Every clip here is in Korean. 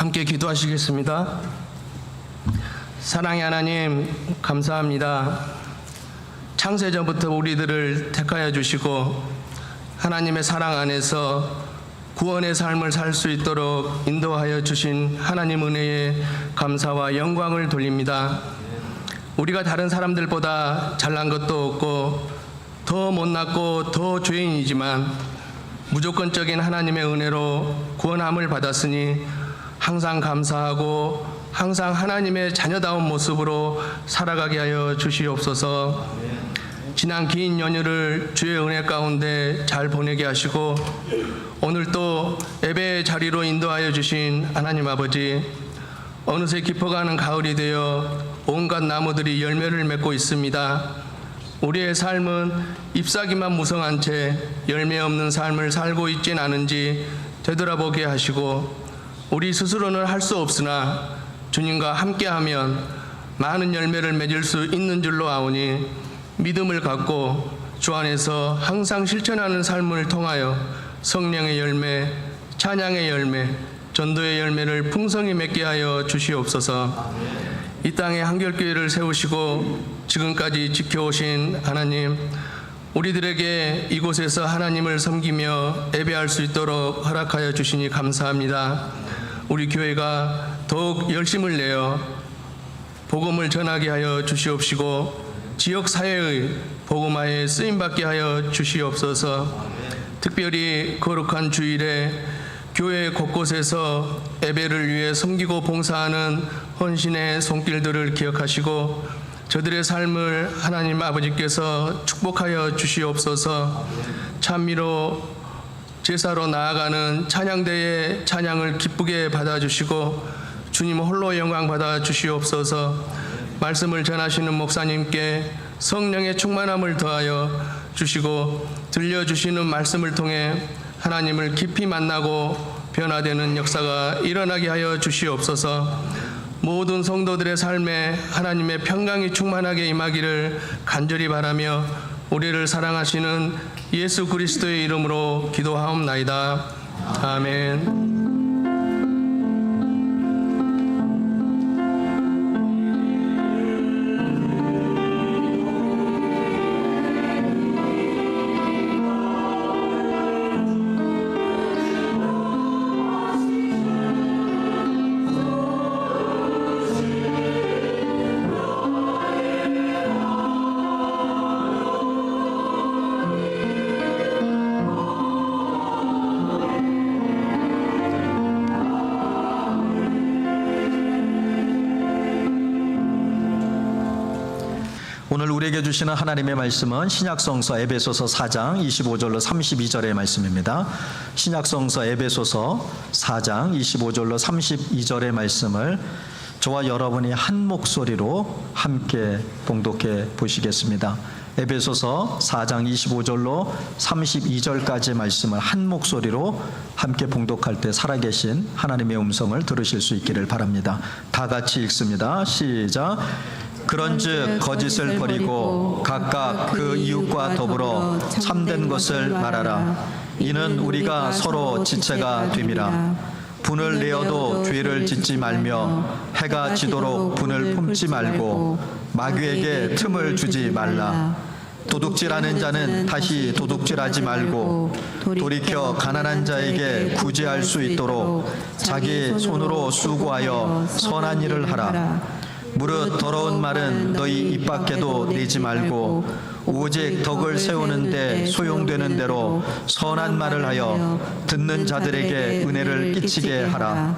함께 기도하시겠습니다. 사랑의 하나님, 감사합니다. 창세전부터 우리들을 택하여 주시고 하나님의 사랑 안에서 구원의 삶을 살 수 있도록 인도하여 주신 하나님 은혜에 감사와 영광을 돌립니다. 우리가 다른 사람들보다 잘난 것도 없고 더 못났고 더 죄인이지만 무조건적인 하나님의 은혜로 구원함을 받았으니 항상 감사하고 항상 하나님의 자녀다운 모습으로 살아가게 하여 주시옵소서. 지난 긴 연휴를 주의 은혜 가운데 잘 보내게 하시고 오늘 또 예배의 자리로 인도하여 주신 하나님 아버지, 어느새 깊어가는 가을이 되어 온갖 나무들이 열매를 맺고 있습니다. 우리의 삶은 잎사귀만 무성한 채 열매 없는 삶을 살고 있진 않은지 되돌아보게 하시고, 우리 스스로는 할 수 없으나 주님과 함께하면 많은 열매를 맺을 수 있는 줄로 아오니 믿음을 갖고 주 안에서 항상 실천하는 삶을 통하여 성령의 열매, 찬양의 열매, 전도의 열매를 풍성히 맺게 하여 주시옵소서. 이 땅에 한결교회를 세우시고 지금까지 지켜오신 하나님, 우리들에게 이곳에서 하나님을 섬기며 예배할 수 있도록 허락하여 주시니 감사합니다. 우리 교회가 더욱 열심을 내어 복음을 전하게 하여 주시옵시고 지역 사회의 복음화에 쓰임받게 하여 주시옵소서. 특별히 거룩한 주일에 교회 곳곳에서 예배를 위해 섬기고 봉사하는 헌신의 손길들을 기억하시고 저들의 삶을 하나님 아버지께서 축복하여 주시옵소서. 찬미로 제사로 나아가는 찬양대의 찬양을 기쁘게 받아주시고 주님 홀로 영광 받아 주시옵소서. 말씀을 전하시는 목사님께 성령의 충만함을 더하여 주시고 들려주시는 말씀을 통해 하나님을 깊이 만나고 변화되는 역사가 일어나게 하여 주시옵소서. 모든 성도들의 삶에 하나님의 평강이 충만하게 임하기를 간절히 바라며 우리를 사랑하시는 예수 그리스도의 이름으로 기도하옵나이다. 아멘. 오늘 우리에게 주시는 하나님의 말씀은 신약성서 에베소서 4장 25절로 32절의 말씀입니다. 신약성서 에베소서 4장 25절로 32절의 말씀을 저와 여러분이 한 목소리로 함께 봉독해 보시겠습니다. 에베소서 4장 25절로 32절까지의 말씀을 한 목소리로 함께 봉독할 때 살아계신 하나님의 음성을 들으실 수 있기를 바랍니다. 다 같이 읽습니다. 시작. 그런즉 거짓을 버리고 각각 그 이웃과 더불어 참된 것을 말하라. 이는 우리가 서로 지체가 됨이라. 분을 내어도 죄를 짓지 말며 해가 지도록 분을 품지 말고 마귀에게 틈을 주지 말라. 도둑질하는 자는 다시 도둑질하지 말고 돌이켜 가난한 자에게 구제할 수 있도록 자기 손으로 수고하여 선한 일을 하라. 무릇 더러운 말은 너희 입 밖에도 내지 말고 오직 덕을 세우는데 소용되는 대로 선한 말을 하여 듣는 자들에게 은혜를 끼치게 하라.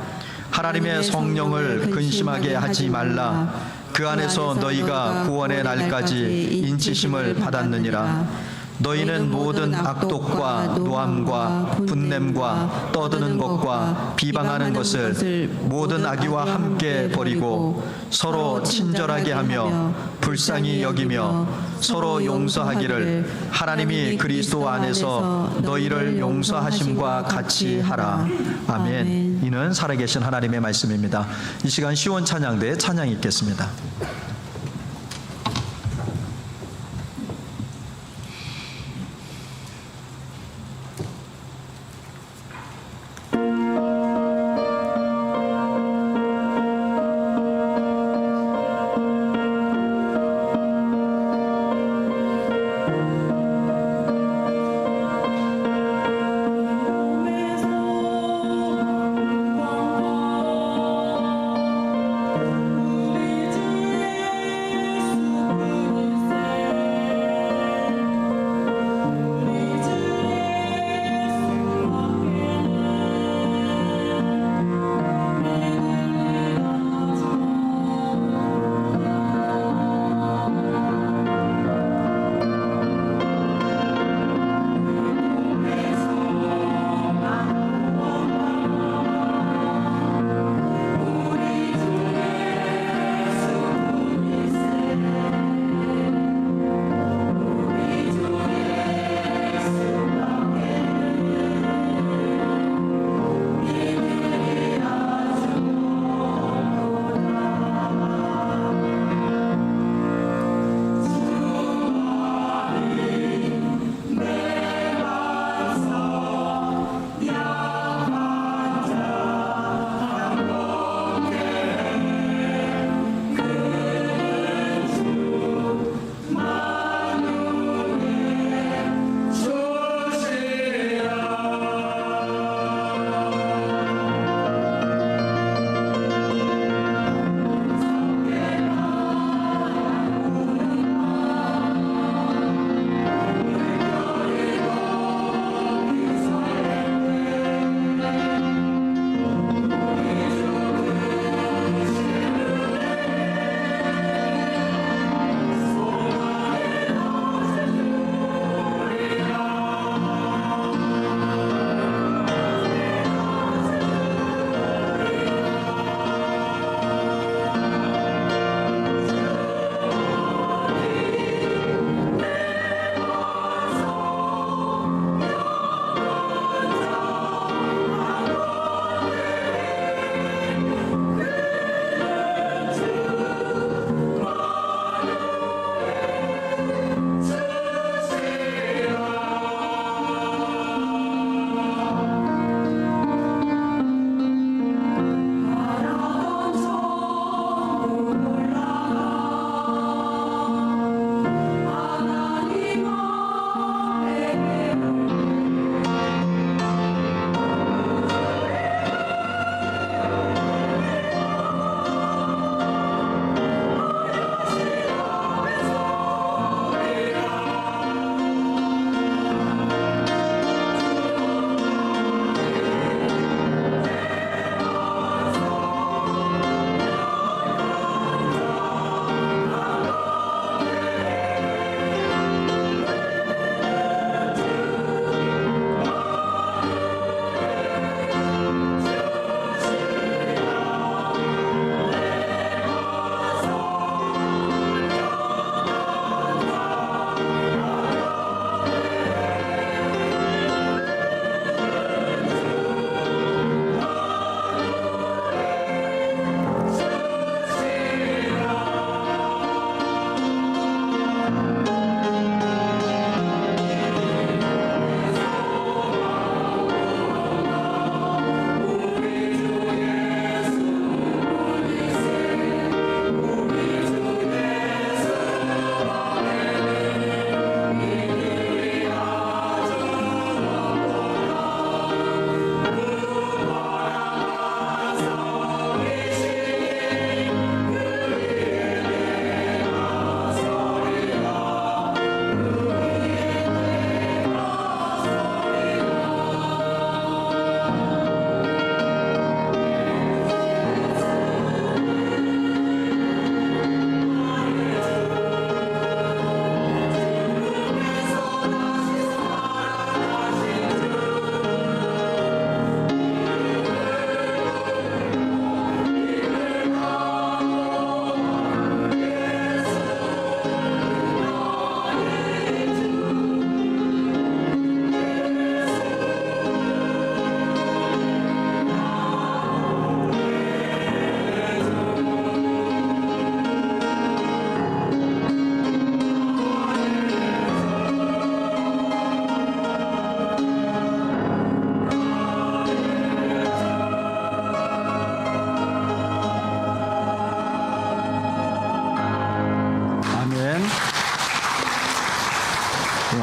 하나님의 성령을 근심하게 하지 말라. 그 안에서 너희가 구원의 날까지 인치심을 받았느니라. 너희는 모든 악독과 노함과 분냄과 떠드는 것과 비방하는 것을 모든 악의와 함께 버리고 서로 친절하게 하며 불쌍히 여기며 서로 용서하기를 하나님이 그리스도 안에서 너희를 용서하심과 같이 하라. 아멘. 이는 살아계신 하나님의 말씀입니다. 이 시간 시원 찬양대에 찬양이 있겠습니다.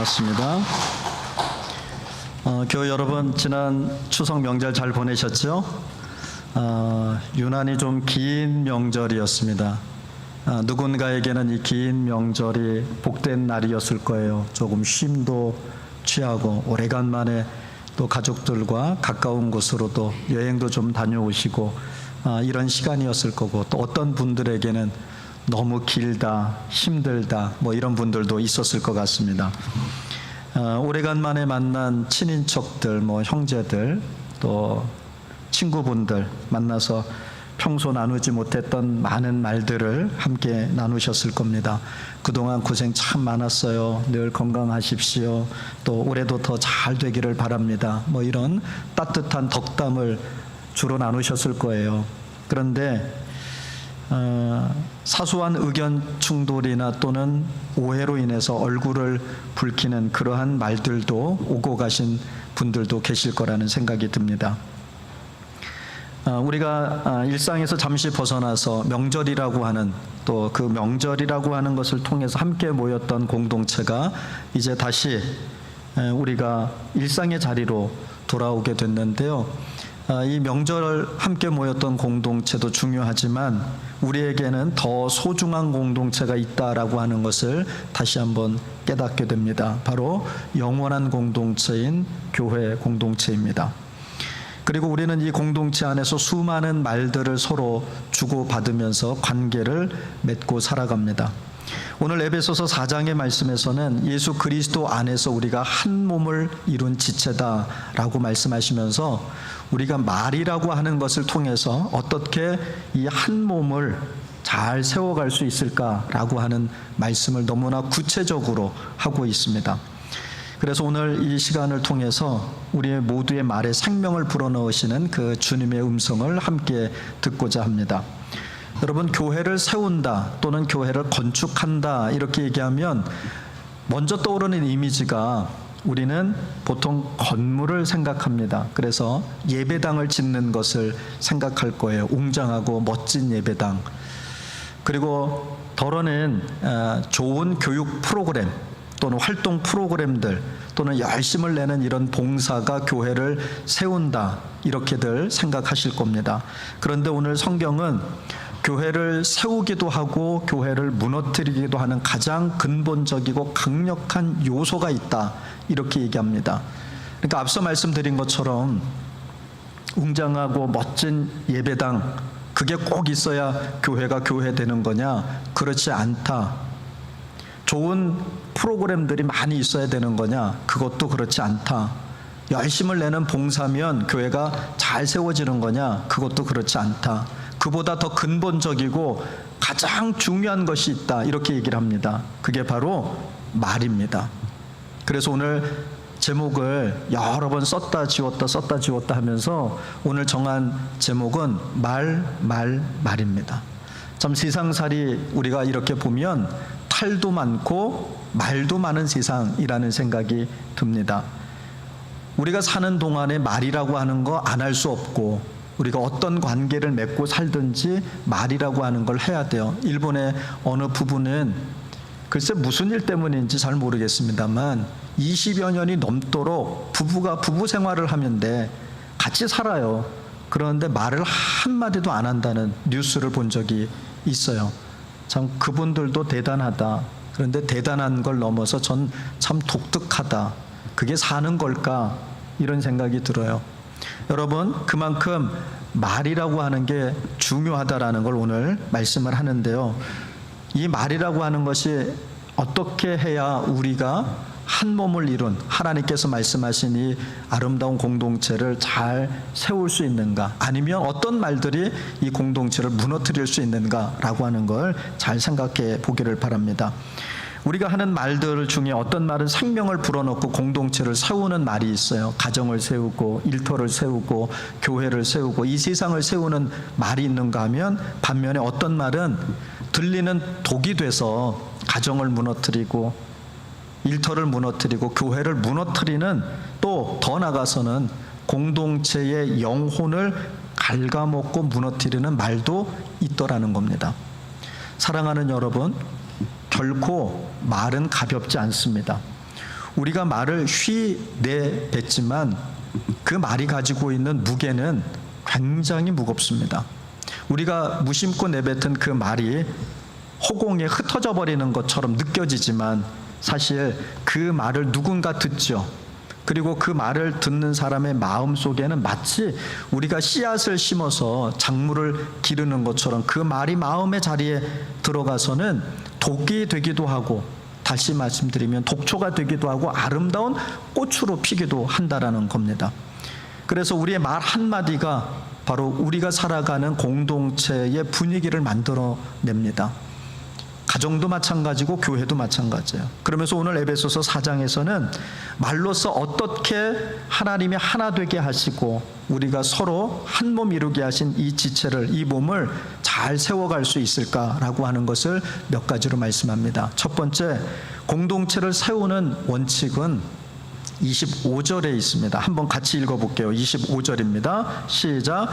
고맙습니다. 교회 여러분, 지난 추석 명절 잘 보내셨죠? 유난히 좀 긴 명절이었습니다. 누군가에게는 이 긴 명절이 복된 날이었을 거예요. 조금 쉼도 취하고 오래간만에 또 가족들과 가까운 곳으로도 여행도 좀 다녀오시고 이런 시간이었을 거고, 또 어떤 분들에게는 너무 길다, 힘들다, 뭐 이런 분들도 있었을 것 같습니다. 오래간만에 만난 친인척들, 뭐 형제들, 또 친구분들 만나서 평소 나누지 못했던 많은 말들을 함께 나누셨을 겁니다. 그동안 고생 참 많았어요. 늘 건강하십시오. 또 올해도 더 잘 되기를 바랍니다. 뭐 이런 따뜻한 덕담을 주로 나누셨을 거예요. 그런데 사소한 의견 충돌이나 또는 오해로 인해서 얼굴을 붉히는 그러한 말들도 오고 가신 분들도 계실 거라는 생각이 듭니다. 우리가 일상에서 잠시 벗어나서 명절이라고 하는, 또 그 명절이라고 하는 것을 통해서 함께 모였던 공동체가 이제 다시 우리가 일상의 자리로 돌아오게 됐는데요. 이 명절 함께 모였던 공동체도 중요하지만 우리에게는 더 소중한 공동체가 있다라고 하는 것을 다시 한번 깨닫게 됩니다. 바로 영원한 공동체인 교회 공동체입니다. 그리고 우리는 이 공동체 안에서 수많은 말들을 서로 주고받으면서 관계를 맺고 살아갑니다. 오늘 에베소서 4장의 말씀에서는 예수 그리스도 안에서 우리가 한 몸을 이룬 지체다라고 말씀하시면서 우리가 말이라고 하는 것을 통해서 어떻게 이 한 몸을 잘 세워갈 수 있을까라고 하는 말씀을 너무나 구체적으로 하고 있습니다. 그래서 오늘 이 시간을 통해서 우리 모두의 말에 생명을 불어넣으시는 그 주님의 음성을 함께 듣고자 합니다. 여러분, 교회를 세운다 또는 교회를 건축한다 이렇게 얘기하면 먼저 떠오르는 이미지가, 우리는 보통 건물을 생각합니다. 그래서 예배당을 짓는 것을 생각할 거예요. 웅장하고 멋진 예배당. 그리고 덜어낸 좋은 교육 프로그램 또는 활동 프로그램들 또는 열심을 내는 이런 봉사가 교회를 세운다, 이렇게들 생각하실 겁니다. 그런데 오늘 성경은 교회를 세우기도 하고 교회를 무너뜨리기도 하는 가장 근본적이고 강력한 요소가 있다, 이렇게 얘기합니다. 그러니까 앞서 말씀드린 것처럼 웅장하고 멋진 예배당, 그게 꼭 있어야 교회가 교회되는 거냐? 그렇지 않다. 좋은 프로그램들이 많이 있어야 되는 거냐? 그것도 그렇지 않다. 열심을 내는 봉사면 교회가 잘 세워지는 거냐? 그것도 그렇지 않다. 그보다 더 근본적이고 가장 중요한 것이 있다, 이렇게 얘기를 합니다. 그게 바로 말입니다. 그래서 오늘 제목을 여러 번 썼다 지웠다 하면서 오늘 정한 제목은 말입니다. 참 세상살이 우리가 이렇게 보면 탈도 많고 말도 많은 세상이라는 생각이 듭니다. 우리가 사는 동안에 말이라고 하는 거 안 할 수 없고, 우리가 어떤 관계를 맺고 살든지 말이라고 하는 걸 해야 돼요. 일본의 어느 부부는 글쎄 무슨 일 때문인지 잘 모르겠습니다만 20여 년이 넘도록 부부가 부부 생활을 하는데 같이 살아요. 그런데 말을 한마디도 안 한다는 뉴스를 본 적이 있어요. 참 그분들도 대단하다. 그런데 대단한 걸 넘어서 전 참 독특하다. 그게 사는 걸까? 이런 생각이 들어요. 여러분, 그만큼 말이라고 하는 게 중요하다라는 걸 오늘 말씀을 하는데요. 이 말이라고 하는 것이 어떻게 해야 우리가 한 몸을 이룬 하나님께서 말씀하신 이 아름다운 공동체를 잘 세울 수 있는가, 아니면 어떤 말들이 이 공동체를 무너뜨릴 수 있는가라고 하는 걸 잘 생각해 보기를 바랍니다. 우리가 하는 말들 중에 어떤 말은 생명을 불어넣고 공동체를 세우는 말이 있어요. 가정을 세우고 일터를 세우고 교회를 세우고 이 세상을 세우는 말이 있는가 하면, 반면에 어떤 말은 들리는 독이 돼서 가정을 무너뜨리고 일터를 무너뜨리고 교회를 무너뜨리는, 또 더 나아가서는 공동체의 영혼을 갉아먹고 무너뜨리는 말도 있더라는 겁니다. 사랑하는 여러분, 결코 말은 가볍지 않습니다. 우리가 말을 내뱉지만 그 말이 가지고 있는 무게는 굉장히 무겁습니다. 우리가 무심코 내뱉은 그 말이 허공에 흩어져 버리는 것처럼 느껴지지만 사실 그 말을 누군가 듣죠. 그리고 그 말을 듣는 사람의 마음 속에는 마치 우리가 씨앗을 심어서 작물을 기르는 것처럼 그 말이 마음의 자리에 들어가서는 독이 되기도 하고, 다시 말씀드리면 독초가 되기도 하고 아름다운 꽃으로 피기도 한다라는 겁니다. 그래서 우리의 말 한마디가 바로 우리가 살아가는 공동체의 분위기를 만들어냅니다. 가정도 마찬가지고 교회도 마찬가지예요. 그러면서 오늘 에베소서 4장에서는 말로써 어떻게 하나님이 하나 되게 하시고 우리가 서로 한 몸 이루게 하신 이 지체를, 이 몸을 잘 세워갈 수 있을까라고 하는 것을 몇 가지로 말씀합니다. 첫 번째, 공동체를 세우는 원칙은 25절에 있습니다. 한번 같이 읽어볼게요. 25절입니다. 시작.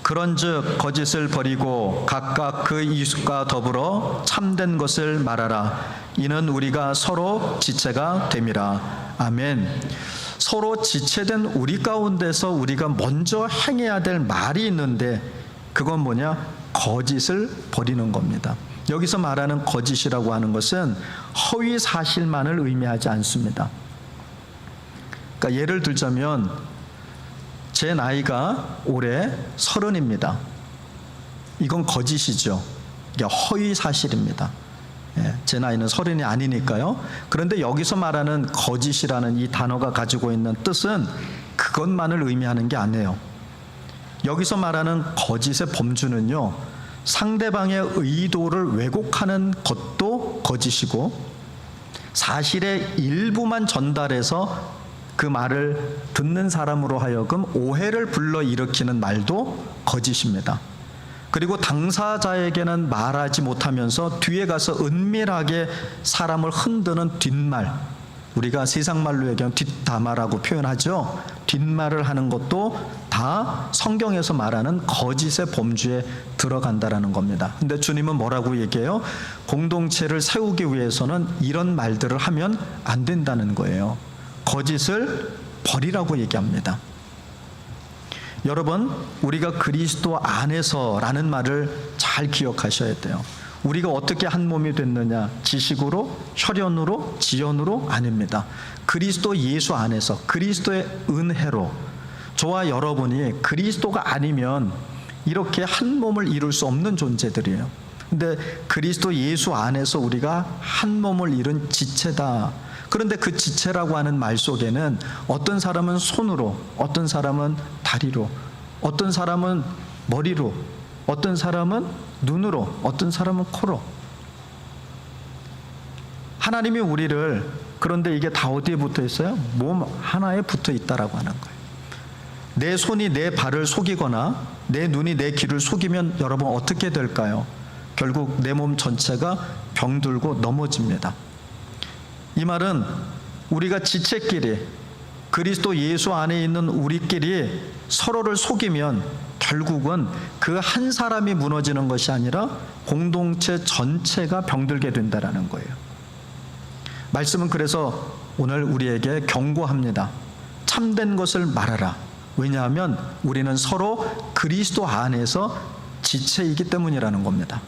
그런즉 거짓을 버리고 각각 그 이웃과 더불어 참된 것을 말하라. 이는 우리가 서로 지체가 됨이라. 아멘. 서로 지체된 우리 가운데서 우리가 먼저 행해야 될 말이 있는데 그건 뭐냐? 거짓을 버리는 겁니다. 여기서 말하는 거짓이라고 하는 것은 허위 사실만을 의미하지 않습니다. 그러니까 예를 들자면 제 나이가 올해 30입니다. 이건 거짓이죠. 이게 허위 사실입니다. 제 나이는 30이 아니니까요. 그런데 여기서 말하는 거짓이라는 이 단어가 가지고 있는 뜻은 그것만을 의미하는 게 아니에요. 여기서 말하는 거짓의 범주는요, 상대방의 의도를 왜곡하는 것도 거짓이고, 사실의 일부만 전달해서 그 말을 듣는 사람으로 하여금 오해를 불러일으키는 말도 거짓입니다. 그리고 당사자에게는 말하지 못하면서 뒤에 가서 은밀하게 사람을 흔드는 뒷말, 우리가 세상 말로 얘기하면 뒷담화라고 표현하죠. 뒷말을 하는 것도 다 성경에서 말하는 거짓의 범주에 들어간다라는 겁니다. 근데 주님은 뭐라고 얘기해요? 공동체를 세우기 위해서는 이런 말들을 하면 안 된다는 거예요. 거짓을 버리라고 얘기합니다. 여러분, 우리가 그리스도 안에서라는 말을 잘 기억하셔야 돼요. 우리가 어떻게 한 몸이 됐느냐? 지식으로, 혈연으로, 지연으로? 아닙니다. 그리스도 예수 안에서, 그리스도의 은혜로. 저와 여러분이 그리스도가 아니면 이렇게 한 몸을 이룰 수 없는 존재들이에요. 근데 그리스도 예수 안에서 우리가 한 몸을 이룬 지체다. 그런데 그 지체라고 하는 말 속에는 어떤 사람은 손으로, 어떤 사람은 다리로, 어떤 사람은 머리로, 어떤 사람은 눈으로, 어떤 사람은 코로. 하나님이 우리를, 그런데 이게 다 어디에 붙어 있어요? 몸 하나에 붙어 있다라고 하는 거예요. 내 손이 내 발을 속이거나 내 눈이 내 귀를 속이면 여러분 어떻게 될까요? 결국 내 몸 전체가 병들고 넘어집니다. 이 말은 우리가 지체끼리, 그리스도 예수 안에 있는 우리끼리 서로를 속이면 결국은 그 한 사람이 무너지는 것이 아니라 공동체 전체가 병들게 된다는 거예요. 말씀은 그래서 오늘 우리에게 경고합니다. 참된 것을 말하라. 왜냐하면 우리는 서로 그리스도 안에서 지체이기 때문이라는 겁니다.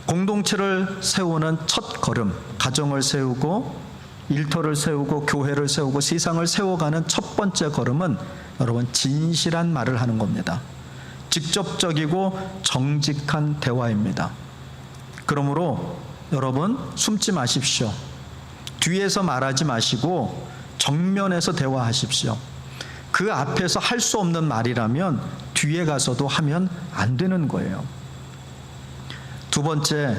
공동체를 세우는 첫 걸음, 가정을 세우고 일터를 세우고 교회를 세우고 세상을 세워가는 첫 번째 걸음은 여러분 진실한 말을 하는 겁니다. 직접적이고 정직한 대화입니다. 그러므로 여러분 숨지 마십시오. 뒤에서 말하지 마시고 정면에서 대화하십시오. 그 앞에서 할 수 없는 말이라면 뒤에 가서도 하면 안 되는 거예요. 두 번째,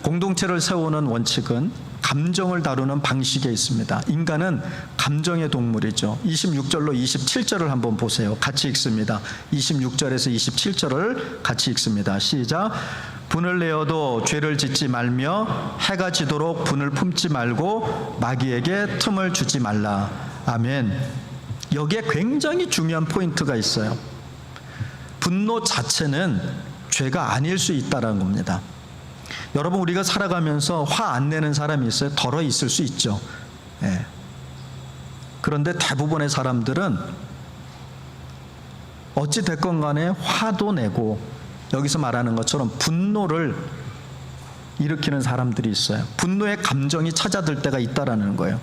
공동체를 세우는 원칙은 감정을 다루는 방식에 있습니다. 인간은 감정의 동물이죠. 26절로 27절을 한번 보세요. 같이 읽습니다. 26절에서 27절을 같이 읽습니다. 시작. 분을 내어도 죄를 짓지 말며 해가 지도록 분을 품지 말고 마귀에게 틈을 주지 말라. 아멘. 여기에 굉장히 중요한 포인트가 있어요. 분노 자체는 죄가 아닐 수 있다는 겁니다. 여러분, 우리가 살아가면서 화 안 내는 사람이 있어요? 덜어 있을 수 있죠. 예. 그런데 대부분의 사람들은 어찌 됐건 간에 화도 내고 여기서 말하는 것처럼 분노를 일으키는 사람들이 있어요. 분노의 감정이 찾아들 때가 있다라는 거예요.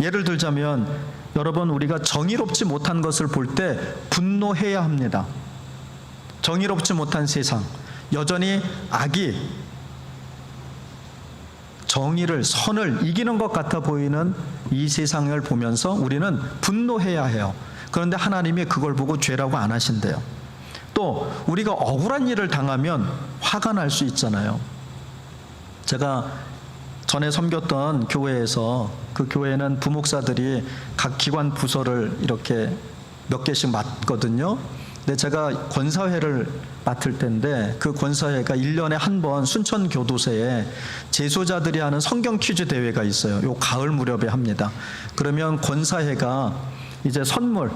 예를 들자면 여러분, 우리가 정의롭지 못한 것을 볼 때 분노해야 합니다. 정의롭지 못한 세상, 여전히 악이 정의를, 선을 이기는 것 같아 보이는 이 세상을 보면서 우리는 분노해야 해요. 그런데 하나님이 그걸 보고 죄라고 안 하신대요. 또 우리가 억울한 일을 당하면 화가 날 수 있잖아요. 제가 전에 섬겼던 교회에서, 그 교회는 부목사들이 각 기관 부서를 이렇게 몇 개씩 맡거든요. 근데 제가 권사회를 맡을 때인데, 그 권사회가 1년에 한 번 순천 교도소에 재소자들이 하는 성경 퀴즈 대회가 있어요. 요 가을 무렵에 합니다. 그러면 권사회가 이제 선물,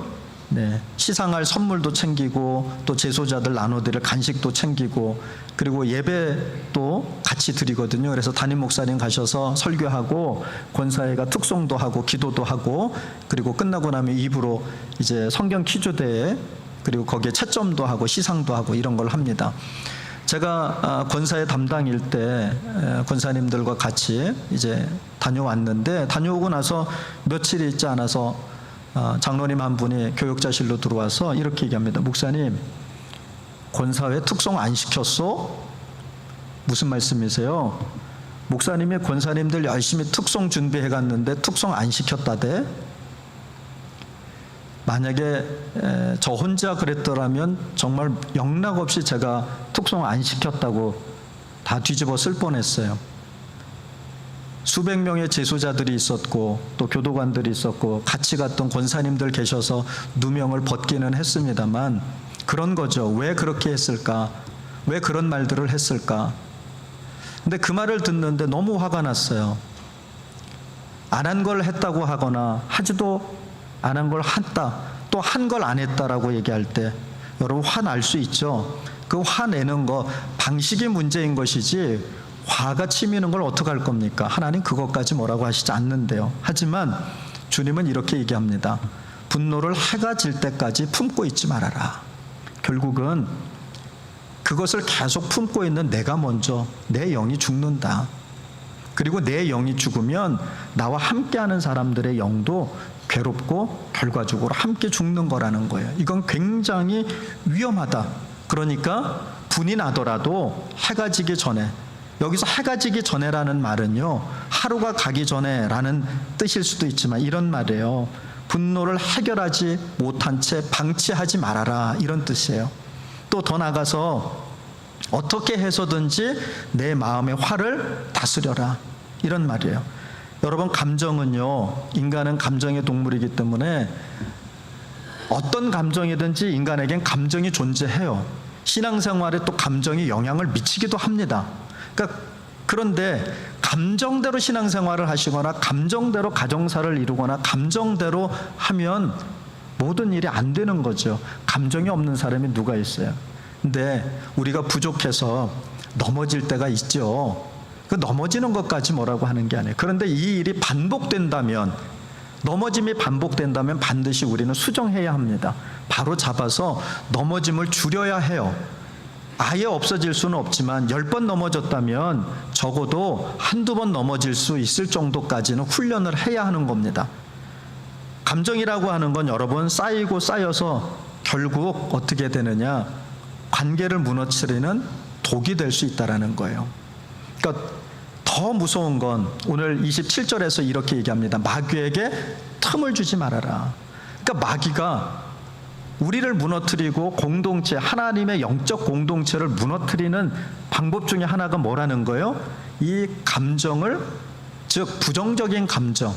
시상할 선물도 챙기고, 또 재소자들 나눠드릴 간식도 챙기고, 그리고 예배도 같이 드리거든요. 그래서 담임 목사님 가셔서 설교하고, 권사회가 특송도 하고 기도도 하고, 그리고 끝나고 나면 입으로 이제 성경 퀴즈 대회, 그리고 거기에 채점도 하고 시상도 하고 이런 걸 합니다. 제가 권사회 담당일 때 권사님들과 같이 이제 다녀왔는데, 다녀오고 나서 며칠이 있지 않아서 장로님 한 분이 교육자실로 들어와서 이렇게 얘기합니다. 목사님, 권사회 특송 안 시켰어? 무슨 말씀이세요? 목사님이 권사님들 열심히 특송 준비해 갔는데 특송 안 시켰다대? 만약에 저 혼자 그랬더라면 정말 영락없이 제가 특송 안 시켰다고 다 뒤집어 쓸 뻔했어요. 수백 명의 재소자들이 있었고, 또 교도관들이 있었고, 같이 갔던 권사님들 계셔서 누명을 벗기는 했습니다만, 그런 거죠. 왜 그렇게 했을까? 왜 그런 말들을 했을까? 근데 그 말을 듣는데 너무 화가 났어요. 안 한 걸 했다고 하거나 하지도 안 한 걸 했다, 또 한 걸 안 했다라고 얘기할 때 여러분 화날 수 있죠. 그 화내는 거 방식이 문제인 것이지, 화가 치미는 걸 어떡할 겁니까? 하나님 그것까지 뭐라고 하시지 않는데요. 하지만 주님은 이렇게 얘기합니다. 분노를 해가 질 때까지 품고 있지 말아라. 결국은 그것을 계속 품고 있는 내가 먼저, 내 영이 죽는다. 그리고 내 영이 죽으면 나와 함께하는 사람들의 영도 괴롭고 결과적으로 함께 죽는 거라는 거예요. 이건 굉장히 위험하다. 그러니까 분이 나더라도 해가 지기 전에, 여기서 해가 지기 전에라는 말은요, 하루가 가기 전에라는 뜻일 수도 있지만 이런 말이에요. 분노를 해결하지 못한 채 방치하지 말아라, 이런 뜻이에요. 또 더 나가서 어떻게 해서든지 내 마음의 화를 다스려라, 이런 말이에요. 여러분, 감정은요, 인간은 감정의 동물이기 때문에 어떤 감정이든지 인간에겐 감정이 존재해요. 신앙생활에 또 감정이 영향을 미치기도 합니다. 그런데 감정대로 신앙생활을 하시거나 감정대로 가정사를 이루거나 감정대로 하면 모든 일이 안 되는 거죠. 감정이 없는 사람이 누가 있어요? 근데 우리가 부족해서 넘어질 때가 있죠. 그 넘어지는 것까지 뭐라고 하는 게 아니에요. 그런데 이 일이 반복된다면, 넘어짐이 반복된다면 반드시 우리는 수정해야 합니다. 바로 잡아서 넘어짐을 줄여야 해요. 아예 없어질 수는 없지만 10번 넘어졌다면 적어도 한두 번 넘어질 수 있을 정도까지는 훈련을 해야 하는 겁니다. 감정이라고 하는 건 여러분 쌓이고 쌓여서 결국 어떻게 되느냐, 관계를 무너뜨리는 독이 될 수 있다는 거예요. 그러니까 더 무서운 건 오늘 27절에서 이렇게 얘기합니다. 마귀에게 틈을 주지 말아라. 그러니까 마귀가 우리를 무너뜨리고 공동체, 하나님의 영적 공동체를 무너뜨리는 방법 중에 하나가 뭐라는 거예요? 이 감정을, 즉 부정적인 감정,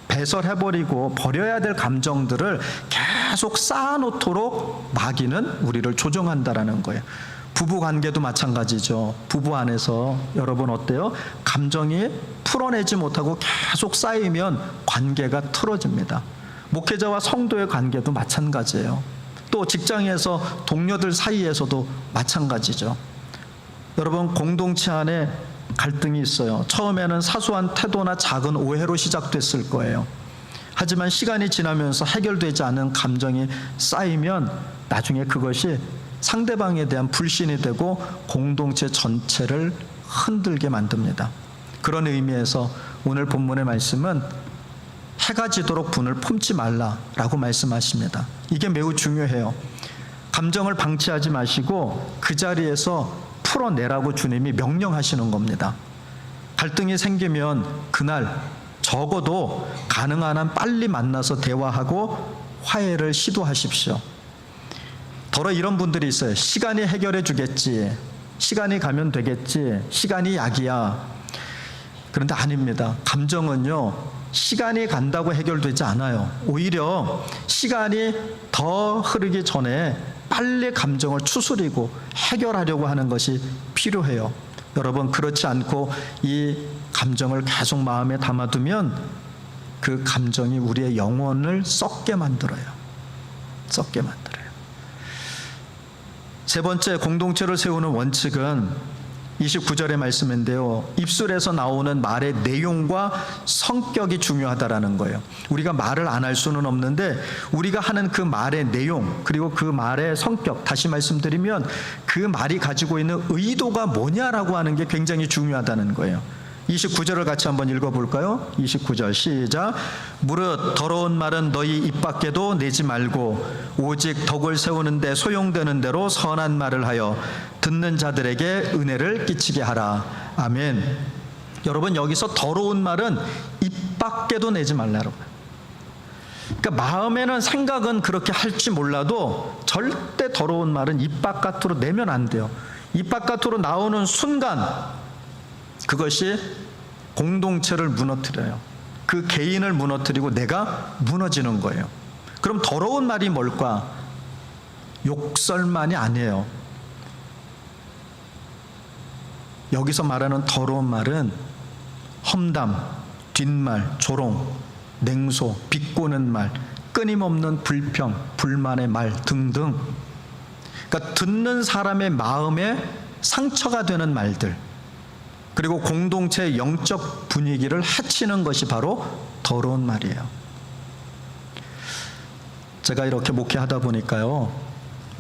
배설해버리고 버려야 될 감정들을 계속 쌓아놓도록 마귀는 우리를 조종한다라는 거예요. 부부 관계도 마찬가지죠. 부부 안에서 여러분 어때요? 감정이 풀어내지 못하고 계속 쌓이면 관계가 틀어집니다. 목회자와 성도의 관계도 마찬가지예요. 또 직장에서 동료들 사이에서도 마찬가지죠. 여러분, 공동체 안에 갈등이 있어요. 처음에는 사소한 태도나 작은 오해로 시작됐을 거예요. 하지만 시간이 지나면서 해결되지 않은 감정이 쌓이면 나중에 그것이 상대방에 대한 불신이 되고 공동체 전체를 흔들게 만듭니다. 그런 의미에서 오늘 본문의 말씀은 해가 지도록 분을 품지 말라라고 말씀하십니다. 이게 매우 중요해요. 감정을 방치하지 마시고 그 자리에서 풀어내라고 주님이 명령하시는 겁니다. 갈등이 생기면 그날 적어도 가능한 한 빨리 만나서 대화하고 화해를 시도하십시오. 더러 이런 분들이 있어요. 시간이 해결해 주겠지. 시간이 가면 되겠지. 시간이 약이야. 그런데 아닙니다. 감정은요, 시간이 간다고 해결되지 않아요. 오히려 시간이 더 흐르기 전에 빨리 감정을 추스리고 해결하려고 하는 것이 필요해요. 여러분, 그렇지 않고 이 감정을 계속 마음에 담아두면 그 감정이 우리의 영혼을 썩게 만들어요. 썩게 만들어요. 세 번째, 공동체를 세우는 원칙은 29절의 말씀인데요. 입술에서 나오는 말의 내용과 성격이 중요하다라는 거예요. 우리가 말을 안 할 수는 없는데 우리가 하는 그 말의 내용, 그리고 그 말의 성격, 다시 말씀드리면 그 말이 가지고 있는 의도가 뭐냐라고 하는 게 굉장히 중요하다는 거예요. 29절을 같이 한번 읽어볼까요? 29절 시작. 무릇 더러운 말은 너희 입 밖에도 내지 말고 오직 덕을 세우는 데 소용되는 대로 선한 말을 하여 듣는 자들에게 은혜를 끼치게 하라. 아멘. 여러분, 여기서 더러운 말은 입 밖에도 내지 말라고. 그러니까 마음에는 생각은 그렇게 할지 몰라도 절대 더러운 말은 입 바깥으로 내면 안 돼요. 입 바깥으로 나오는 순간 그것이 공동체를 무너뜨려요. 그 개인을 무너뜨리고 내가 무너지는 거예요. 그럼 더러운 말이 뭘까? 욕설만이 아니에요. 여기서 말하는 더러운 말은 험담, 뒷말, 조롱, 냉소, 비꼬는 말, 끊임없는 불평, 불만의 말 등등. 그러니까 듣는 사람의 마음에 상처가 되는 말들, 그리고 공동체의 영적 분위기를 해치는 것이 바로 더러운 말이에요. 제가 이렇게 목회하다 보니까요,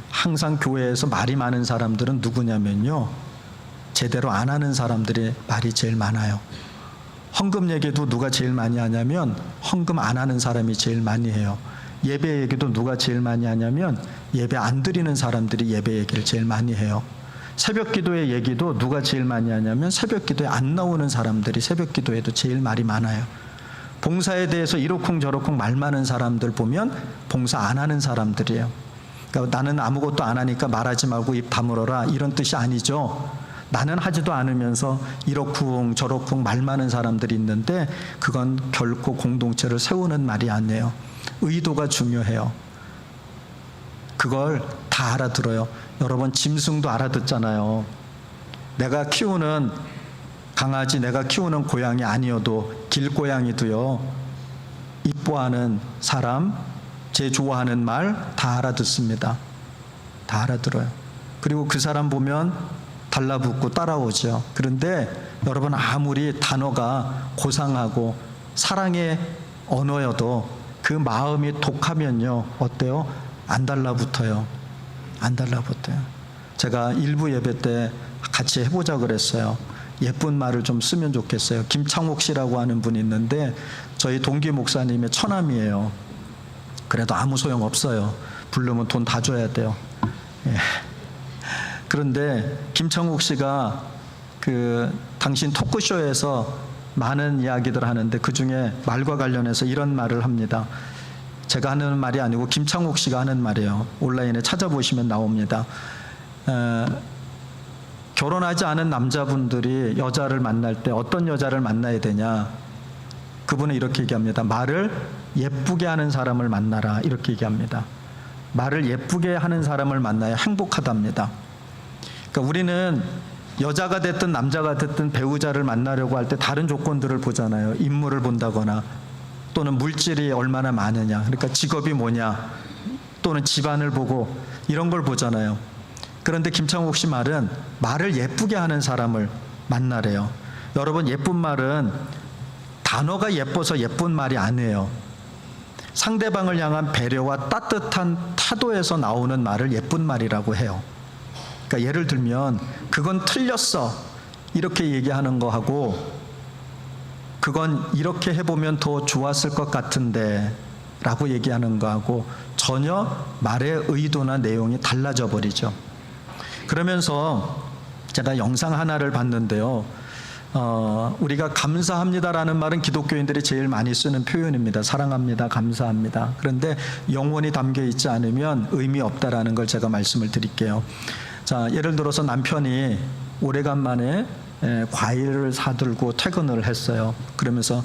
항상 교회에서 말이 많은 사람들은 누구냐면요, 제대로 안 하는 사람들이 말이 제일 많아요. 헌금 얘기도 누가 제일 많이 하냐면 헌금 안 하는 사람이 제일 많이 해요. 예배 얘기도 누가 제일 많이 하냐면 예배 안 드리는 사람들이 예배 얘기를 제일 많이 해요. 새벽 기도의 얘기도 누가 제일 많이 하냐면 새벽 기도에 안 나오는 사람들이 새벽 기도에도 제일 말이 많아요. 봉사에 대해서 이러쿵저러쿵 말 많은 사람들 보면 봉사 안 하는 사람들이에요. 그러니까 나는 아무것도 안 하니까 말하지 말고 입 다물어라, 이런 뜻이 아니죠. 나는 하지도 않으면서 이러쿵 저러쿵 말 많은 사람들이 있는데 그건 결코 공동체를 세우는 말이 아니에요. 의도가 중요해요. 그걸 다 알아들어요. 여러분, 짐승도 알아듣잖아요. 내가 키우는 강아지, 내가 키우는 고양이 아니어도 길고양이도요, 이뻐하는 사람, 제 좋아하는 말 다 알아듣습니다. 다 알아들어요. 그리고 그 사람 보면 달라붙고 따라오죠. 그런데 여러분, 아무리 단어가 고상하고 사랑의 언어여도 그 마음이 독하면요, 어때요? 안 달라붙어요. 안 달라붙어요. 제가 일부 예배 때 같이 해보자 그랬어요. 예쁜 말을 좀 쓰면 좋겠어요. 김창옥 씨라고 하는 분이 있는데 저희 동기 목사님의 처남이에요. 그래도 아무 소용 없어요. 부르면 돈 다 줘야 돼요. 예. 그런데 김창옥 씨가 당신 토크쇼에서 많은 이야기들 하는데 그 중에 말과 관련해서 이런 말을 합니다. 제가 하는 말이 아니고 김창옥 씨가 하는 말이에요. 온라인에 찾아보시면 나옵니다. 결혼하지 않은 남자분들이 여자를 만날 때 어떤 여자를 만나야 되냐? 그분은 이렇게 얘기합니다. 말을 예쁘게 하는 사람을 만나라, 이렇게 얘기합니다. 말을 예쁘게 하는 사람을 만나야 행복하답니다. 그러니까 우리는 여자가 됐든 남자가 됐든 배우자를 만나려고 할 때 다른 조건들을 보잖아요. 인물을 본다거나 또는 물질이 얼마나 많으냐, 그러니까 직업이 뭐냐, 또는 집안을 보고 이런 걸 보잖아요. 그런데 김창옥 씨 말은 말을 예쁘게 하는 사람을 만나래요. 여러분, 예쁜 말은 단어가 예뻐서 예쁜 말이 아니에요. 상대방을 향한 배려와 따뜻한 태도에서 나오는 말을 예쁜 말이라고 해요. 그러니까 예를 들면 그건 틀렸어 이렇게 얘기하는 거하고 그건 이렇게 해보면 더 좋았을 것 같은데 라고 얘기하는 거하고 전혀 말의 의도나 내용이 달라져 버리죠. 그러면서 제가 영상 하나를 봤는데요. 우리가 감사합니다라는 말은 기독교인들이 제일 많이 쓰는 표현입니다. 사랑합니다, 감사합니다. 그런데 영혼이 담겨 있지 않으면 의미 없다라는 걸 제가 말씀을 드릴게요. 자, 예를 들어서 남편이 오래간만에 과일을 사들고 퇴근을 했어요. 그러면서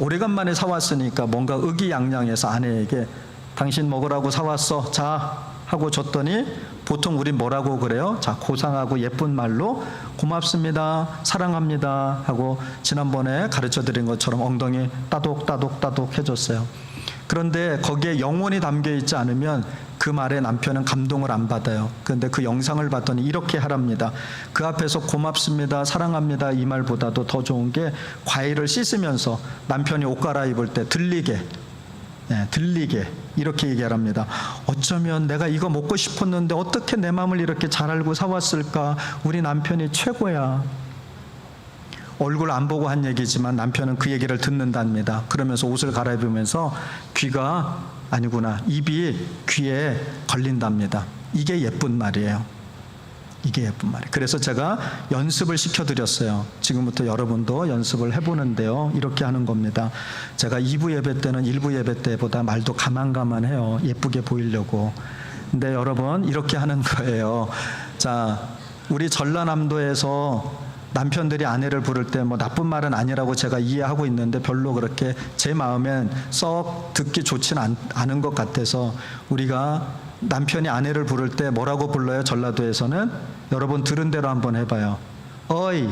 오래간만에 사왔으니까 뭔가 의기양양해서 아내에게 당신 먹으라고 사왔어, 자 하고 줬더니 보통 우리 뭐라고 그래요? 자, 고상하고 예쁜 말로 고맙습니다, 사랑합니다 하고 지난번에 가르쳐 드린 것처럼 엉덩이 따독따독따독 해줬어요. 그런데 거기에 영혼이 담겨 있지 않으면 그 말에 남편은 감동을 안 받아요. 그런데 그 영상을 봤더니 이렇게 하랍니다. 그 앞에서 고맙습니다, 사랑합니다 이 말보다도 더 좋은 게 과일을 씻으면서 남편이 옷 갈아입을 때 들리게 이렇게 얘기합니다. 어쩌면 내가 이거 먹고 싶었는데 어떻게 내 마음을 이렇게 잘 알고 사왔을까? 우리 남편이 최고야. 얼굴 안 보고 한 얘기지만 남편은 그 얘기를 듣는답니다. 그러면서 옷을 갈아입으면서 입이 귀에 걸린답니다. 이게 예쁜 말이에요. 이게 예쁜 말이에요. 그래서 제가 연습을 시켜드렸어요. 지금부터 여러분도 연습을 해보는데요. 이렇게 하는 겁니다. 제가 2부 예배 때는 1부 예배 때보다 말도 가만가만해요. 예쁘게 보이려고. 근데 여러분, 이렇게 하는 거예요. 자, 우리 전라남도에서 남편들이 아내를 부를 때 뭐 나쁜 말은 아니라고 제가 이해하고 있는데 별로 그렇게 제 마음엔 썩 듣기 좋지는 않은 것 같아서 우리가 남편이 아내를 부를 때 뭐라고 불러요? 전라도에서는 여러분 들은 대로 한번 해봐요. 어이.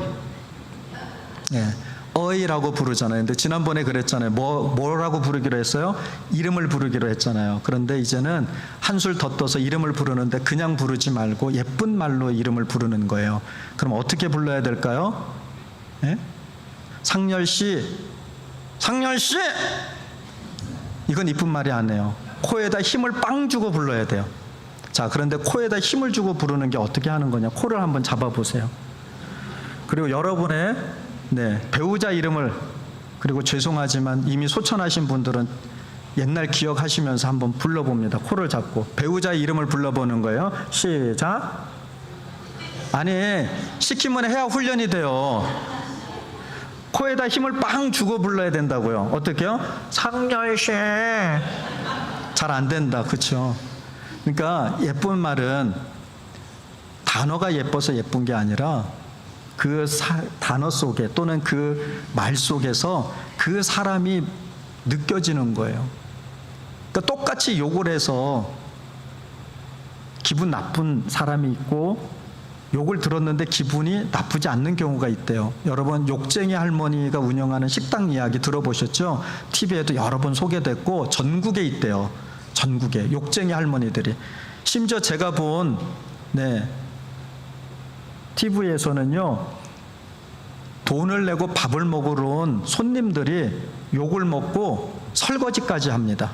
어이라고 부르잖아요. 근데 지난번에 그랬잖아요. 뭐라고 부르기로 했어요? 이름을 부르기로 했잖아요. 그런데 이제는 한술 더 떠서 이름을 부르는데 그냥 부르지 말고 예쁜 말로 이름을 부르는 거예요. 그럼 어떻게 불러야 될까요? 상렬씨, 상렬씨! 이건 이쁜 말이 아니에요. 코에다 힘을 빵 주고 불러야 돼요. 자, 그런데 코에다 힘을 주고 부르는 게 어떻게 하는 거냐? 코를 한번 잡아보세요. 그리고 여러분의 배우자 이름을, 그리고 죄송하지만 이미 소천하신 분들은 옛날 기억하시면서 한번 불러봅니다. 코를 잡고 배우자 이름을 불러보는 거예요. 시작. 아니, 시키면 해야 훈련이 돼요. 코에다 힘을 빵 주고 불러야 된다고요. 어떻게요? 상렬씨. 잘 안 된다, 그렇죠? 그러니까 예쁜 말은 단어가 예뻐서 예쁜 게 아니라 그 단어 속에 또는 그 말 속에서 그 사람이 느껴지는 거예요. 그러니까 똑같이 욕을 해서 기분 나쁜 사람이 있고 욕을 들었는데 기분이 나쁘지 않는 경우가 있대요. 여러분, 욕쟁이 할머니가 운영하는 식당 이야기 들어보셨죠? TV에도 여러 번 소개됐고 전국에 있대요. 전국에 욕쟁이 할머니들이. 심지어 제가 본 TV에서는요, 돈을 내고 밥을 먹으러 온 손님들이 욕을 먹고 설거지까지 합니다.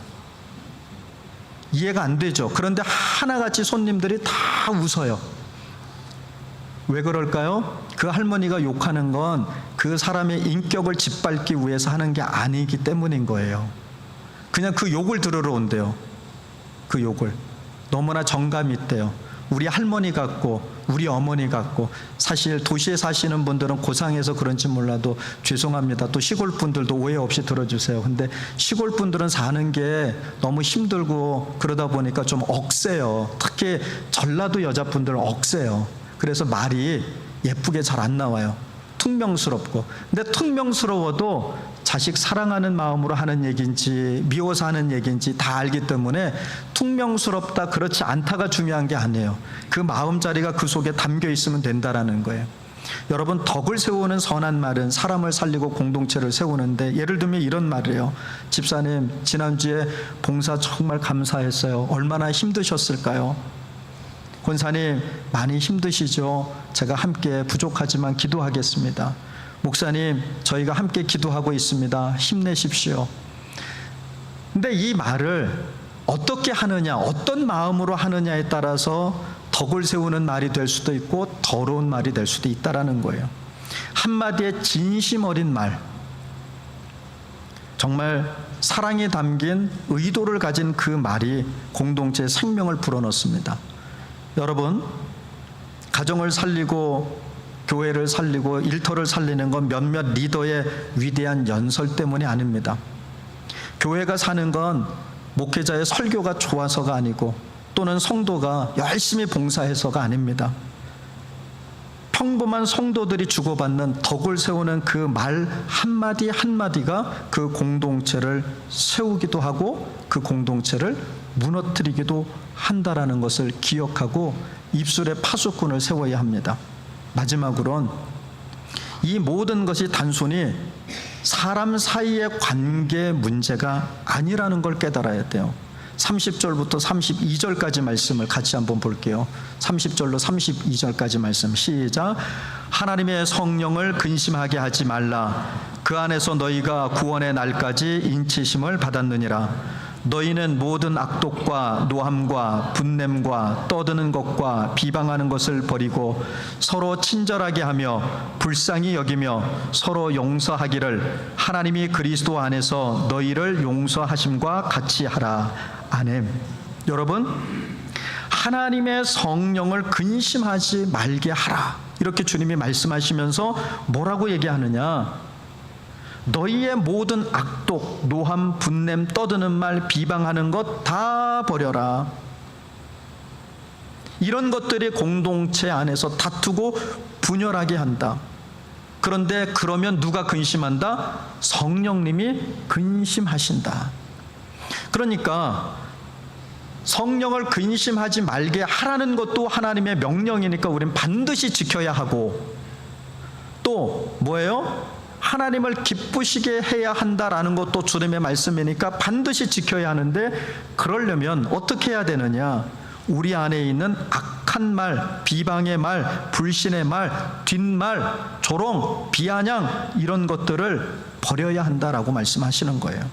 이해가 안 되죠. 그런데 하나같이 손님들이 다 웃어요. 왜 그럴까요? 그 할머니가 욕하는 건 그 사람의 인격을 짓밟기 위해서 하는 게 아니기 때문인 거예요. 그냥 그 욕을 들으러 온대요. 그 욕을. 너무나 정감이 있대요. 우리 할머니 같고 우리 어머니 같고. 사실 도시에 사시는 분들은 고상해서 그런지 몰라도 죄송합니다. 또 시골 분들도 오해 없이 들어주세요. 근데 시골 분들은 사는 게 너무 힘들고 그러다 보니까 좀 억세요. 특히 전라도 여자분들은 억세요. 그래서 말이 예쁘게 잘 안 나와요. 퉁명스럽고. 근데 퉁명스러워도 자식 사랑하는 마음으로 하는 얘기인지 미워서 하는 얘기인지 다 알기 때문에 퉁명스럽다 그렇지 않다가 중요한 게 아니에요. 그 마음자리가 그 속에 담겨 있으면 된다라는 거예요. 여러분, 덕을 세우는 선한 말은 사람을 살리고 공동체를 세우는데, 예를 들면 이런 말이에요. 집사님, 지난주에 봉사 정말 감사했어요. 얼마나 힘드셨을까요? 권사님, 많이 힘드시죠? 제가 함께 부족하지만 기도하겠습니다. 목사님, 저희가 함께 기도하고 있습니다. 힘내십시오. 근데 이 말을 어떻게 하느냐, 어떤 마음으로 하느냐에 따라서 덕을 세우는 말이 될 수도 있고 더러운 말이 될 수도 있다라는 거예요. 한마디의 진심 어린 말, 정말 사랑이 담긴 의도를 가진 그 말이 공동체의 생명을 불어넣습니다. 여러분, 가정을 살리고 교회를 살리고 일터를 살리는 건 몇몇 리더의 위대한 연설 때문이 아닙니다. 교회가 사는 건 목회자의 설교가 좋아서가 아니고 또는 성도가 열심히 봉사해서가 아닙니다. 평범한 성도들이 주고받는 덕을 세우는 그 말 한마디 한마디가 그 공동체를 세우기도 하고 그 공동체를 무너뜨리기도 한다라는 것을 기억하고 입술에 파수꾼을 세워야 합니다. 마지막으로는 이 모든 것이 단순히 사람 사이의 관계 문제가 아니라는 걸 깨달아야 돼요. 30절부터 32절까지 말씀을 같이 한번 볼게요. 30절로 32절까지 말씀 시작. 하나님의 성령을 근심하게 하지 말라. 그 안에서 너희가 구원의 날까지 인치심을 받았느니라. 너희는 모든 악독과 노함과 분냄과 떠드는 것과 비방하는 것을 버리고 서로 친절하게 하며 불쌍히 여기며 서로 용서하기를 하나님이 그리스도 안에서 너희를 용서하심과 같이 하라. 아멘. 여러분, 하나님의 성령을 근심하지 말게 하라, 이렇게 주님이 말씀하시면서 뭐라고 얘기하느냐? 너희의 모든 악독, 노함, 분냄, 떠드는 말, 비방하는 것 다 버려라. 이런 것들이 공동체 안에서 다투고 분열하게 한다. 그런데 그러면 누가 근심한다? 성령님이 근심하신다. 그러니까 성령을 근심하지 말게 하라는 것도 하나님의 명령이니까 우리는 반드시 지켜야 하고, 또 뭐예요? 하나님을 기쁘시게 해야 한다라는 것도 주님의 말씀이니까 반드시 지켜야 하는데, 그러려면 어떻게 해야 되느냐? 우리 안에 있는 악한 말, 비방의 말, 불신의 말, 뒷말, 조롱, 비아냥, 이런 것들을 버려야 한다라고 말씀하시는 거예요.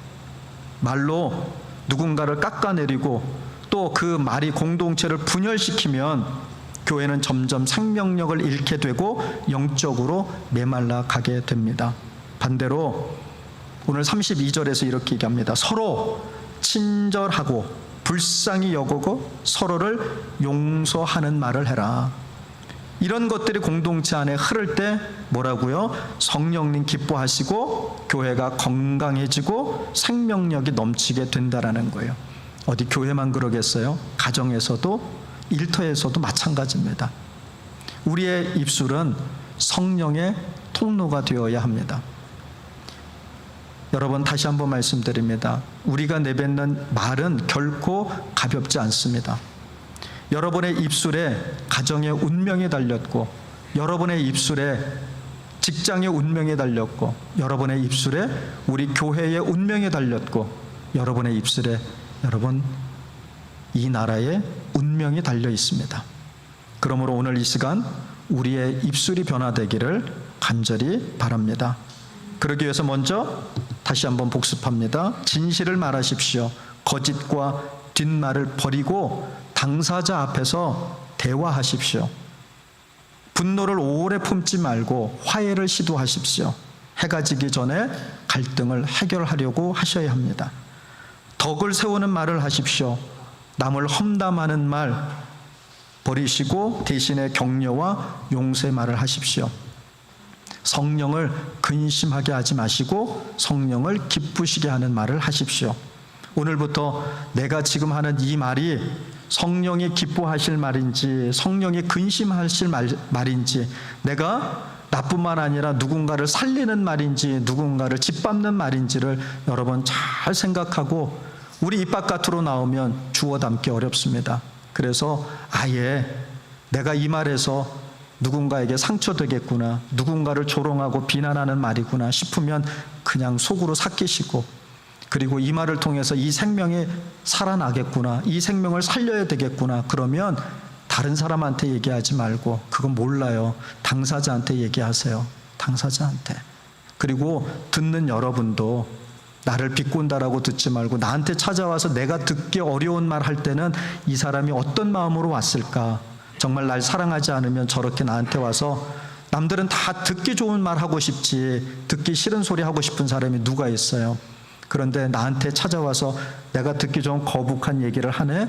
말로 누군가를 깎아내리고 또 그 말이 공동체를 분열시키면 교회는 점점 생명력을 잃게 되고 영적으로 메말라 가게 됩니다. 반대로 오늘 32절에서 이렇게 얘기합니다. 서로 친절하고 불쌍히 여기고 서로를 용서하는 말을 해라. 이런 것들이 공동체 안에 흐를 때 뭐라고요? 성령님 기뻐하시고 교회가 건강해지고 생명력이 넘치게 된다라는 거예요. 어디 교회만 그러겠어요? 가정에서도 일터에서도 마찬가지입니다. 우리의 입술은 성령의 통로가 되어야 합니다. 여러분, 다시 한번 말씀드립니다. 우리가 내뱉는 말은 결코 가볍지 않습니다. 여러분의 입술에 가정의 운명이 달렸고, 여러분의 입술에 직장의 운명이 달렸고, 여러분의 입술에 우리 교회의 운명이 달렸고, 여러분의 입술에 여러분 이 나라의 운명이 달려 있습니다. 그러므로 오늘 이 시간 우리의 입술이 변화되기를 간절히 바랍니다. 그러기 위해서 먼저 다시 한번 복습합니다. 진실을 말하십시오. 거짓과 뒷말을 버리고 당사자 앞에서 대화하십시오. 분노를 오래 품지 말고 화해를 시도하십시오. 해가 지기 전에 갈등을 해결하려고 하셔야 합니다. 덕을 세우는 말을 하십시오. 남을 험담하는 말 버리시고 대신에 격려와 용서의 말을 하십시오. 성령을 근심하게 하지 마시고 성령을 기쁘시게 하는 말을 하십시오. 오늘부터 내가 지금 하는 이 말이 성령이 기뻐하실 말인지 성령이 근심하실 말인지, 내가 나뿐만 아니라 누군가를 살리는 말인지 누군가를 짓밟는 말인지를 여러분 잘 생각하고, 우리 입 바깥으로 나오면 주워 담기 어렵습니다. 그래서 아예 내가 이 말에서 누군가에게 상처되겠구나, 누군가를 조롱하고 비난하는 말이구나 싶으면 그냥 속으로 삭히시고, 그리고 이 말을 통해서 이 생명이 살아나겠구나, 이 생명을 살려야 되겠구나, 그러면 다른 사람한테 얘기하지 말고, 그건 몰라요, 당사자한테 얘기하세요. 당사자한테. 그리고 듣는 여러분도 나를 비꼰다라고 듣지 말고 나한테 찾아와서 내가 듣기 어려운 말 할 때는 이 사람이 어떤 마음으로 왔을까? 정말 날 사랑하지 않으면 저렇게 나한테 와서, 남들은 다 듣기 좋은 말 하고 싶지 듣기 싫은 소리 하고 싶은 사람이 누가 있어요? 그런데 나한테 찾아와서 내가 듣기 좀 거북한 얘기를 하네?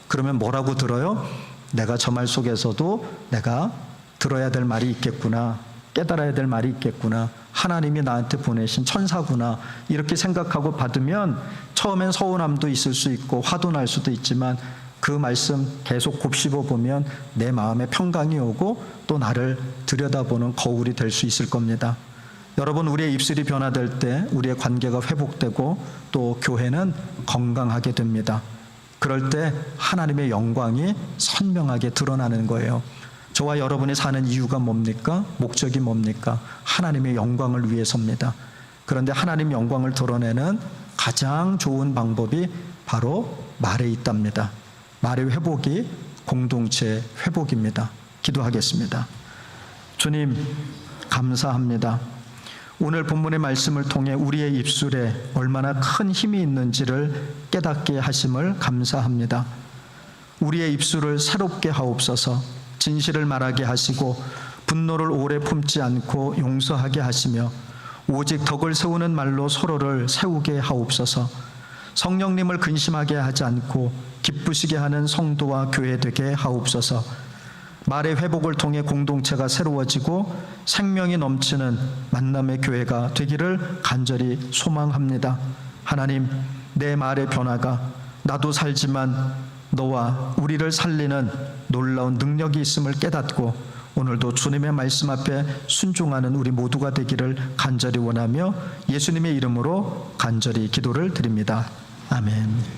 그러면 뭐라고 들어요? 내가 저 말 속에서도 내가 들어야 될 말이 있겠구나, 깨달아야 될 말이 있겠구나, 하나님이 나한테 보내신 천사구나, 이렇게 생각하고 받으면 처음엔 서운함도 있을 수 있고 화도 날 수도 있지만 그 말씀 계속 곱씹어 보면 내 마음에 평강이 오고 또 나를 들여다보는 거울이 될 수 있을 겁니다. 여러분, 우리의 입술이 변화될 때 우리의 관계가 회복되고 또 교회는 건강하게 됩니다. 그럴 때 하나님의 영광이 선명하게 드러나는 거예요. 저와 여러분이 사는 이유가 뭡니까? 목적이 뭡니까? 하나님의 영광을 위해서입니다. 그런데 하나님 영광을 드러내는 가장 좋은 방법이 바로 말에 있답니다. 말의 회복이 공동체 회복입니다. 기도하겠습니다. 주님, 감사합니다. 오늘 본문의 말씀을 통해 우리의 입술에 얼마나 큰 힘이 있는지를 깨닫게 하심을 감사합니다. 우리의 입술을 새롭게 하옵소서. 진실을 말하게 하시고 분노를 오래 품지 않고 용서하게 하시며 오직 덕을 세우는 말로 서로를 세우게 하옵소서. 성령님을 근심하게 하지 않고 기쁘시게 하는 성도와 교회 되게 하옵소서. 말의 회복을 통해 공동체가 새로워지고 생명이 넘치는 만남의 교회가 되기를 간절히 소망합니다. 하나님, 내 말의 변화가 나도 살지만 너와 우리를 살리는 놀라운 능력이 있음을 깨닫고 오늘도 주님의 말씀 앞에 순종하는 우리 모두가 되기를 간절히 원하며 예수님의 이름으로 간절히 기도를 드립니다. 아멘.